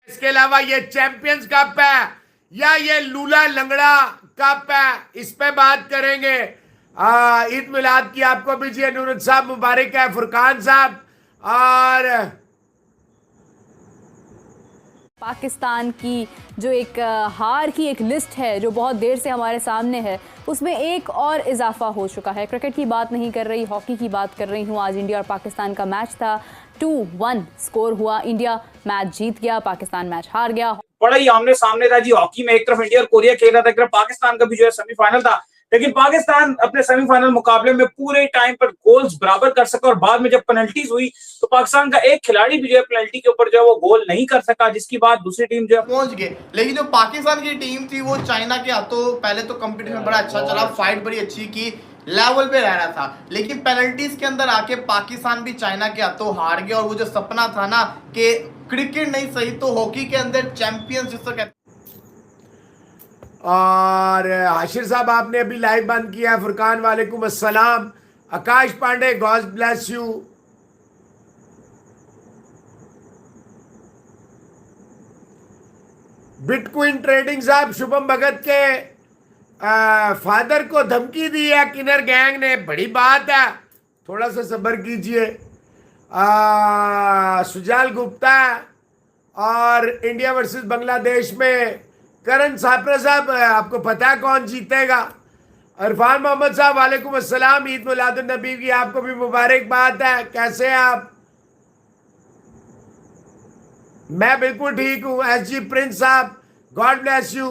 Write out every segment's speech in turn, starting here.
इसके अलावा ये चैंपियंस कप है या ये लूला लंगड़ा कप है, इस पे बात करेंगे। ईद मिलाद की आपको भी जी नूरुल साहब मुबारक है, फुरकान साहब। और पाकिस्तान की जो एक हार की एक लिस्ट है जो बहुत देर से हमारे सामने है, उसमें एक और इजाफा हो चुका है। क्रिकेट की बात नहीं कर रही, हॉकी की बात कर रही हूँ। आज इंडिया और पाकिस्तान का मैच था, 2-1 स्कोर हुआ। इंडिया मैच जीत गया, पाकिस्तान मैच हार गया। बड़ा ही आमने सामने था जी। हॉकी में एक तरफ इंडिया और कोरिया खेल रहा था, एक तरफ पाकिस्तान का भी जो है सेमीफाइनल था, लेकिन पाकिस्तान अपने सेमीफाइनल मुकाबले में पूरे टाइम पर गोल्स बराबर कर सका और बाद में जब पेनल्टीज हुई तो पाकिस्तान का एक खिलाड़ी भी जो है पेनल्टी के ऊपर जो है वो गोल नहीं कर सका, जिसकी बात दूसरी टीम जो है पहुंच गए। लेकिन जो पाकिस्तान की टीम थी वो चाइना के हाथों पहले तो कंपटीशन बड़ा अच्छा चला, फाइट बड़ी अच्छी की, लेवल पे रह रहा था, लेकिन पेनल्टीज के अंदर आके पाकिस्तान भी चाइना के हाथों हार गया। और वो जो सपना था ना कि क्रिकेट नहीं सही तो हॉकी के अंदर चैंपियंस जिसको कहते। और हाशिर साहब आपने अभी लाइव बंद किया है। फुरकान वालेकुम अस्सलाम। Akash Pandey God bless you. Bitcoin trading साहब शुभम भगत के फादर को धमकी दी है किन्नर गैंग ने, बड़ी बात है, थोड़ा सा सब्र कीजिए। सुजाल गुप्ता और इंडिया वर्सेस बांग्लादेश में करण सापरा साहब, आपको पता है कौन जीतेगा? इरफान मोहम्मद साहब वालेकुम अस्सलाम, ईद मिलादुन नबी की आपको भी मुबारकबाद है। कैसे हैं आप? मैं बिल्कुल ठीक हूँ। एसजी प्रिंस साहब गॉड ब्लेस यू।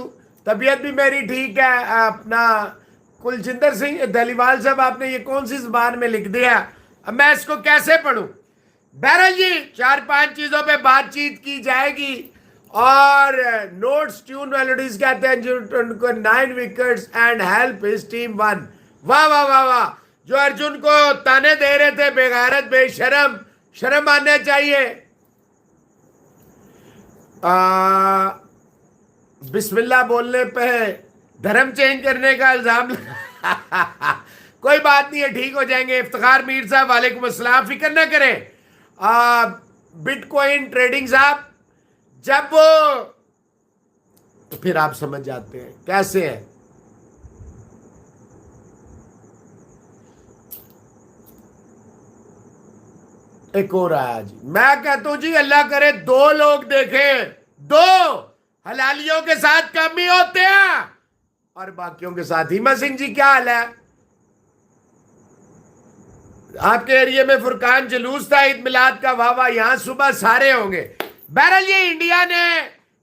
तबीयत भी मेरी ठीक है। अपना कुलजिंदर सिंह दलीवाल साहब, आपने ये कौन सी जुबान में लिख दिया? अब मैं इसको कैसे पढ़ूं? बहरहाल जी 4-5 चीजों पे बातचीत की जाएगी। और नोट्स ट्यून मेलोडीज कहते हैं जो उनको 9 wickets and help his team 1। वाह वाह वाह वाह। जो अर्जुन को ताने दे रहे थे बेगैरत बेशरम, शर्म आने चाहिए। बिस्मिल्लाह बोलने पे धर्म चेंज करने का इल्जाम कोई बात नहीं है, ठीक हो जाएंगे। इफ्तिखार मीर साहब वालेकुम अस्सलाम, फिक्र ना करें। बिटकॉइन ट्रेडिंग साहब, जब वो तो फिर आप समझ जाते हैं कैसे है। एक और आया जी, मैं कहता हूं जी अल्लाह करे 2 लोग देखें, 2 हलालियों के साथ कम ही होते हैं और बाकियों के साथ। हिमा सिंह जी क्या हाल है? आपके एरिया में फुरकान जुलूस था ईद मिलाद का, वाह वाह, यहां सुबह सारे होंगे। बहरहाल ये इंडिया ने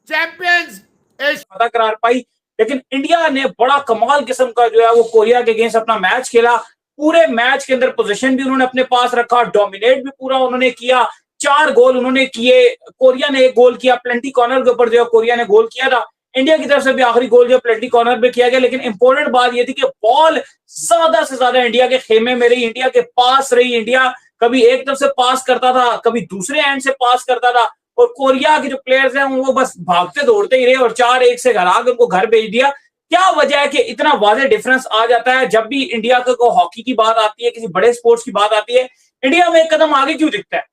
चैंपियंस पता करार पाई, लेकिन इंडिया ने बड़ा कमाल किस्म का जो है वो कोरिया के अगेंस्ट अपना मैच खेला। पूरे मैच के अंदर पोजीशन भी उन्होंने अपने पास रखा, डोमिनेट भी पूरा उन्होंने किया। 4 गोल उन्होंने किए, कोरिया ने 1 गोल किया, प्लेंटी कॉर्नर के ऊपर जो है कोरिया ने गोल किया था। इंडिया की तरफ से भी आखिरी गोल जो प्लेंटी कॉर्नर पे किया गया, लेकिन इंपॉर्टेंट बात यह थी कि बॉल ज्यादा से ज्यादा इंडिया के खेमे में रही, इंडिया के पास रही। इंडिया कभी एक तरफ से पास करता था, कभी दूसरे एंड से पास करता था, और कोरिया के जो प्लेयर्स हैं वो बस भागते दौड़ते ही रहे और 4-1 से हरा के उनको घर भेज दिया। क्या वजह है कि इतना वाज़ेह डिफरेंस आ जाता है जब भी इंडिया को हॉकी की बात आती है, किसी बड़े स्पोर्ट्स की बात आती है, इंडिया में एक कदम आगे क्यों दिखता है?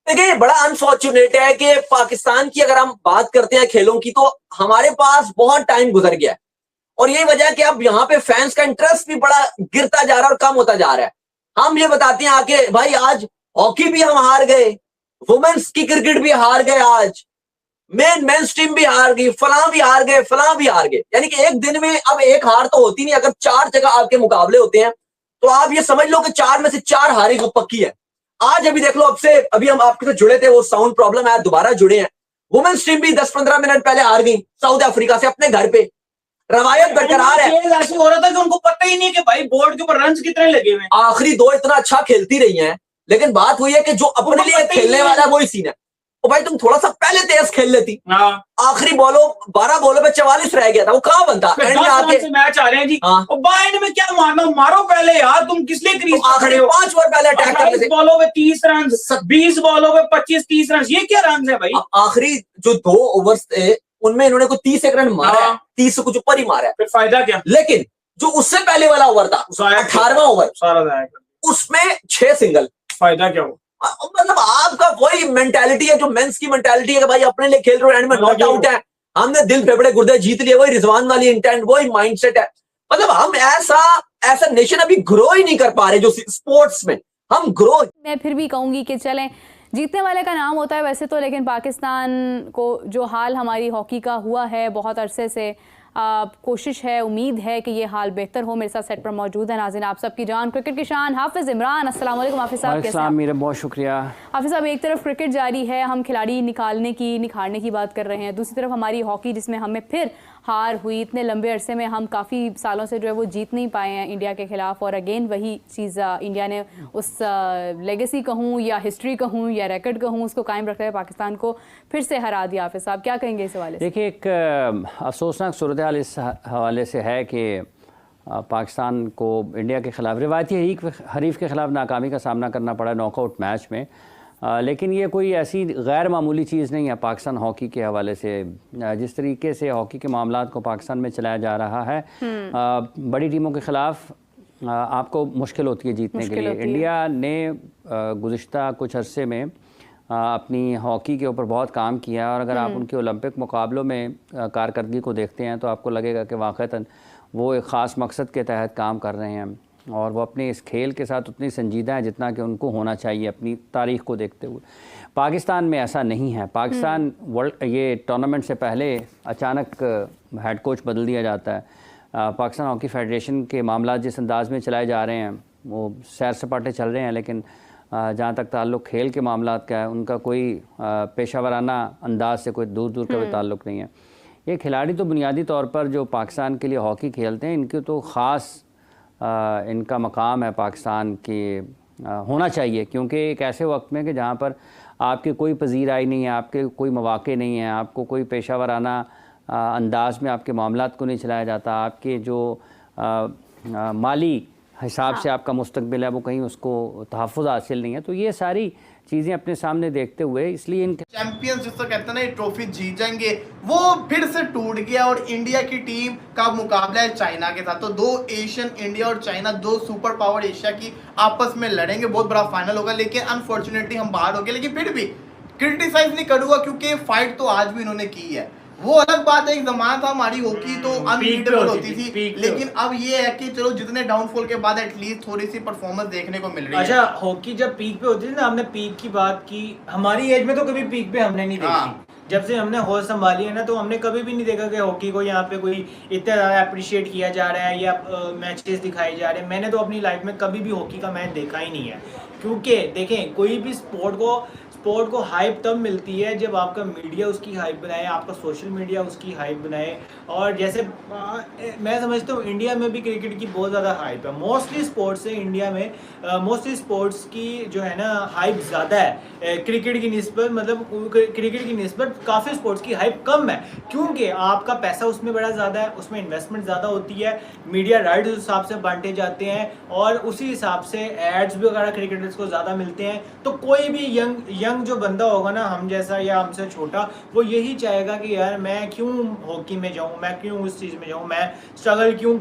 देखिए, बड़ा अनफॉर्चुनेट है कि पाकिस्तान की अगर हम बात करते हैं खेलों की, तो हमारे पास बहुत टाइम गुजर गया है और यही वजह है कि अब यहाँ पे फैंस का इंटरेस्ट भी बड़ा गिरता जा रहा है और कम होता जा रहा है। हम ये बताते हैं आके, भाई आज हॉकी भी हम हार गए, वुमेन्स की क्रिकेट भी हार गए, आज मेंस टीम भी हार गई, फलां भी हार गए, फलां भी हार गए। यानी कि एक दिन में अब एक हार तो होती नहीं। अगर 4 जगह आपके मुकाबले होते हैं तो आप ये समझ लो कि 4 में से 4 हारी पक्की है। आज अभी देख लो, अभी हम आपके साथ जुड़े थे, वो साउंड प्रॉब्लम है, दोबारा जुड़े हैं। वुमेन्स टीम भी 10-15 मिनट पहले हार गई साउथ अफ्रीका से अपने घर पे। रवायत बरकरार है। ऐसे हो रहा था कि उनको पता ही नहीं कि भाई बोर्ड के ऊपर रन्स कितने लगे हुए हैं। आखिरी 2 इतना अच्छा खेलती रही हैं, लेकिन बात हुई है कि जो अपने लिए खेलने वाला है वही सीन है। तो भाई तुम थोड़ा सा पहले तेज खेल लेती। आखिरी 12 बॉलों पे 44 रह गया था, वो कहां बनता? मैच आ रहे हैं जी। बाइंड में क्या मारना, मारो पहले यार, तुम किस लिए क्रीज पर खड़े हो? 5 ओवर पहले अटैक कर लेते। बॉलों पे 30 रन, 20 बॉलों पे 25-30 रन, ये क्या रन है भाई? आखिरी जो 2 ओवर्स थे उनमें इन्होंने कोई 31 रन मारा है, 30 से कुछ ऊपर ही मारा है, फिर फायदा क्या? लेकिन जो उससे पहले वाला ओवर था 18वां ओवर, उसमें 6 सिंगल, फायदा क्या हो? मतलब आपका वही मेंटालिटी है जो मेंस की मेंटालिटी है कि भाई अपने लिए खेल रहे हो, एंड में नॉट आउट है, हमने दिल फेफड़े गुर्दे जीत लिए, वही रिजवान वाली इंटेंट, वही माइंडसेट है। मतलब हम ऐसा नेशन अभी ग्रो ही नहीं कर पा रहे जो स्पोर्ट्स में हम ग्रो। मैं फिर भी कहूँगी कि चलें, जीतने वाले का नाम होता है वैसे तो, लेकिन पाकिस्तान को जो हाल हमारी हॉकी का हुआ है बहुत अरसे से, कोशिश है, उम्मीद है कि ये हाल बेहतर हो। मेरे साथ सेट पर मौजूद है नाज़रीन आप सबकी जान, क्रिकेट की शान हाफिज़ इमरान। अस्सलाम वालेकुम हाफिज़ साहब, कैसे हैं? मेरा बहुत शुक्रिया। हाफिज़ साहब, एक तरफ क्रिकेट जारी है, हम खिलाड़ी निखारने की बात कर रहे हैं, दूसरी तरफ हमारी हॉकी जिसमें हमें फिर हार हुई, इतने लंबे अरसे में हम काफ़ी सालों से जो है वो जीत नहीं पाए हैं इंडिया के ख़िलाफ़, और अगेन वही चीज़ इंडिया ने उस लेगेसी कहूँ या हिस्ट्री कहूँ या रिकॉर्ड कहूँ उसको कायम रखते हुए पाकिस्तान को फिर से हरा दिया। हाफिज़ साहब क्या कहेंगे इस हवाले से? देखिए, एक अफसोसनाक सूरत हाल इस हवाले से है कि पाकिस्तान को इंडिया के ख़िलाफ़ रिवायती हरीफ के ख़िलाफ़ नाकामी का सामना करना पड़ा नॉकआउट मैच में, लेकिन ये कोई ऐसी गैर मामूली चीज़ नहीं है पाकिस्तान हॉकी के हवाले से। जिस तरीके से हॉकी के मामलात को पाकिस्तान में चलाया जा रहा है, बड़ी टीमों के ख़िलाफ़ आपको मुश्किल होती है जीतने के लिए। इंडिया ने गुज़िश्ता कुछ अरसे में अपनी हॉकी के ऊपर बहुत काम किया, और अगर आप उनके ओलंपिक मुकाबलों में कारकर्दगी को देखते हैं तो आपको लगेगा कि वाक़तन वो एक ख़ास मकसद के तहत काम कर रहे हैं, और वो अपने इस खेल के साथ उतनी संजीदा है जितना कि उनको होना चाहिए अपनी तारीख़ को देखते हुए। पाकिस्तान में ऐसा नहीं है। पाकिस्तान ये टूर्नामेंट से पहले अचानक हेड कोच बदल दिया जाता है। पाकिस्तान हॉकी फेडरेशन के मामला जिस अंदाज़ में चलाए जा रहे हैं वो सैर सपाटे चल रहे हैं, लेकिन जहाँ तक ताल्लुक़ खेल के मामलात का है उनका कोई पेशावराना अंदाज से कोई दूर दूर का भी ताल्लुक़ नहीं है। ये खिलाड़ी तो बुनियादी तौर पर जो पाकिस्तान के लिए हॉकी खेलते हैं, इनकी तो ख़ास इनका मकाम है पाकिस्तान की होना चाहिए, क्योंकि एक ऐसे वक्त में कि जहाँ पर आपकी कोई पजीराई नहीं है, आपके कोई मौक़े नहीं है, आपको कोई पेशावराना अंदाज में आपके मामलात को नहीं चलाया जाता, आपके जो माली हिसाब से आपका मुस्तकबिल है वो कहीं उसको तहफ़्फ़ुज़ हासिल नहीं है। तो ये सारी चीज़ें अपने सामने देखते हुए इसलिए इनके चैंपियंस जिसको कहते हैं ना, ये ट्रॉफी जीत जाएंगे, वो फिर से टूट गया। और इंडिया की टीम का मुकाबला है चाइना के साथ, तो दो एशियन, इंडिया और चाइना, दो सुपर पावर एशिया की आपस में लड़ेंगे, बहुत बड़ा फाइनल होगा। लेकिन अनफॉर्चुनेटली हम बाहर हो गए, लेकिन फिर भी क्रिटिसाइज नहीं करूंगा क्योंकि फाइट तो आज भी इन्होंने की है। वो अलग बात है, एक जमाना था हमारी हॉकी तो अनबीटेबल होती थी, लेकिन अब ये है कि चलो जितने डाउनफॉल के बाद एटलीस्ट थोड़ी सी परफॉर्मेंस देखने को मिल रही है। अच्छा, हॉकी जब पीक पे होती थी ना, हमने पीक की बात की, हमारी एज में तो कभी पीक पे हमने नहीं देखी। जब से हमने होश संभाली है ना, तो हमने कभी भी नहीं देखा कि हॉकी को यहाँ पे कोई इतना ज़्यादा अप्रिशिएट किया जा रहा है या मैचेस दिखाए जा रहे हैं। मैंने तो अपनी लाइफ में कभी भी हॉकी का मैच देखा ही नहीं है, क्योंकि देखें कोई भी स्पोर्ट को हाइप तब मिलती है जब आपका मीडिया उसकी हाइप बनाए, आपका सोशल मीडिया उसकी हाइप बनाए। और जैसे मैं समझता हूँ इंडिया में भी क्रिकेट की बहुत ज़्यादा हाइप है। मोस्टली स्पोर्ट्स से इंडिया में मोस्टली स्पोर्ट्स की जो है ना हाइप ज़्यादा है क्रिकेट की निस्बत, मतलब क्रिकेट की निस्बत काफ़ी स्पोर्ट्स की हाइप कम है, क्योंकि आपका पैसा उसमें बड़ा ज़्यादा है, उसमें इन्वेस्टमेंट ज़्यादा होती है, मीडिया राइट्स उस हिसाब से बांटे जाते हैं, और उसी हिसाब से एड्स भी वगैरह क्रिकेटर्स को ज़्यादा मिलते हैं। तो कोई भी यंग जो बंदा होगा ना, हम जैसा या हमसे छोटा, वो यही चाहेगा कि यार मैं क्यों हॉकी में जाऊँ, मैं क्यों उस चीज़ में जाऊँ, मैं स्ट्रगल क्यों